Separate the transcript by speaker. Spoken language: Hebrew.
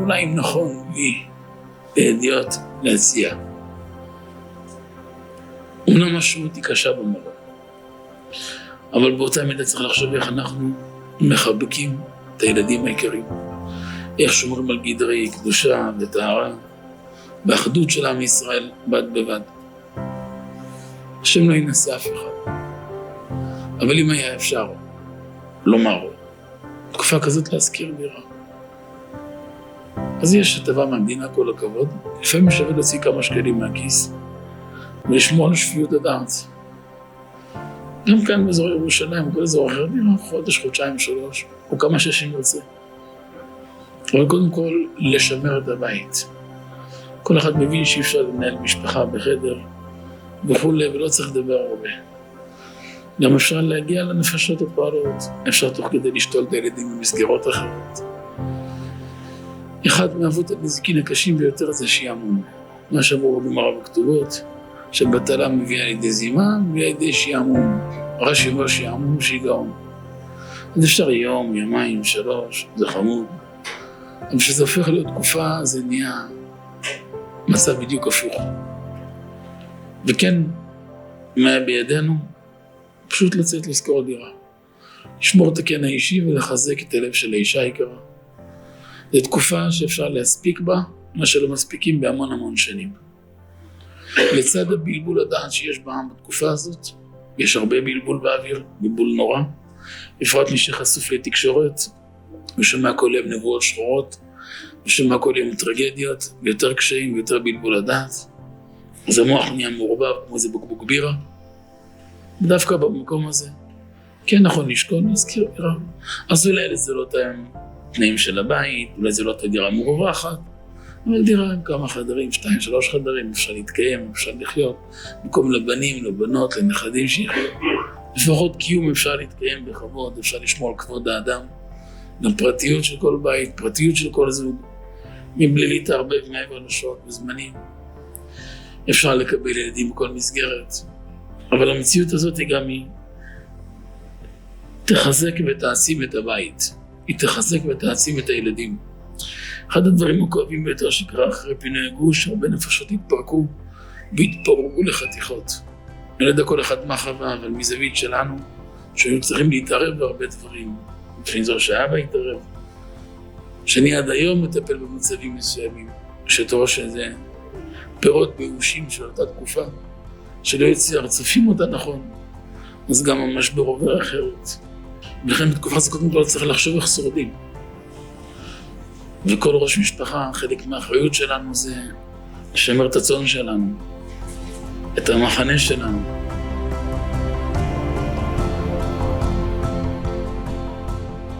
Speaker 1: אולי אם נכון לי בידיעות להציע. אומנם משמעות היא קשה במראה, אבל באותה מידה צריך לחשוב איך אנחנו מחבקים את הילדים העיקריים, איך שומרים על גדרי קדושה וטהרה, באחדות של עם ישראל בד בבד. השם לא ינסה אף אחד, אבל אם היה אפשר לומר, תקופה כזאת להזכיר דירה, אז יש הטבה מהמדינה, כל הכבוד, לפעמים שווה להוציא כמה שקלים מהכיס, ולשמור על שפיות הדעת. גם כאן באזור ירושלים, כל אזור אחר, דירה חודש, חודשיים, 3, או כמה ששים יוצא. אבל קודם כל, לשמר את הבית. כל אחד מבין שאי אפשר לנהל משפחה בחדר, וכולי, ולא צריך לדבר הרבה. גם אפשר להגיע לנפשות הפועלות, אפשר תוך כדי לשתול את הילדים במסגרות אחרות. אחד מהאבות הנזיקין הקשים ביותר זה שיעמום. מה שאמרו בגמרא בכתובות, שבטלה מביאה לידי זימה, מביאה לידי שיעמום. רש"י אומר שיעמום שיגעון. אז אפשר יום, יומיים, 3, זה חמוד. אבל כשזה הופך להיות תקופה, זה נהיה מצב בדיוק הפוך. וכן, מה בידינו? פשוט לצאת לזכור דירה. לשמור את הקן האישי ולחזק את הלב של האישה היקרה. זו תקופה שאפשר להספיק בה, מה שלא מספיקים בהמון שנים. לצד הבלבול הדעת שיש בעם בתקופה הזאת, יש הרבה בלבול באוויר, בלבול נורא. בפרט מי שחשוף לתקשורת, ושומע כל יום נבואות שחורות, ושומע כל יום טרגדיות, ויותר קשיים ויותר בלבול הדעת. אז המוח נהיה מעורבב כמו זה בקבוק בירה. ודווקא במקום הזה, כן נכון לשכון, להזכיר דירה. אז אולי זה לא תנאים של הבית, אולי זה לא דירה מרווחת, אבל דירה עם כמה חדרים, 2-3 חדרים, אפשר להתקיים, אפשר לחיות, מקום לבנים, לבנות, לנכדים שיחיו. לפחות קיום אפשר להתקיים בכבוד, אפשר לשמור על כבוד האדם, גם פרטיות של כל בית, פרטיות של כל זוג, מבלי להתערבב מעבר לשעות וזמנים. אפשר לקבל ילדים בכל מסגרת, אבל המציאות הזאת היא גם היא תחזק ותעצים את הבית, היא תחזק ותעצים את הילדים. אחד הדברים הכואבים ביותר שקרה אחרי פינוי הגוש, הרבה נפשות התפרקו והתפוררו לחתיכות. אני לא יודע כל אחד מה חווה, אבל מזווית שלנו, שהיו צריכים להתערב בהרבה דברים. לפני זו שאבא התערב, שאני עד היום מטפל במצבים מסוימים, שתראו שזה פירות באושים של אותה תקופה, שלא יצא, צופים אותה נכון, אז גם המשבר עובר אחרת. ולכן בתקופה הזאת קודם כל צריך לחשוב איך שורדים. וכל ראש משפחה, חלק מהאחריות שלנו זה לשמר את הצאן שלנו, את המחנה שלנו.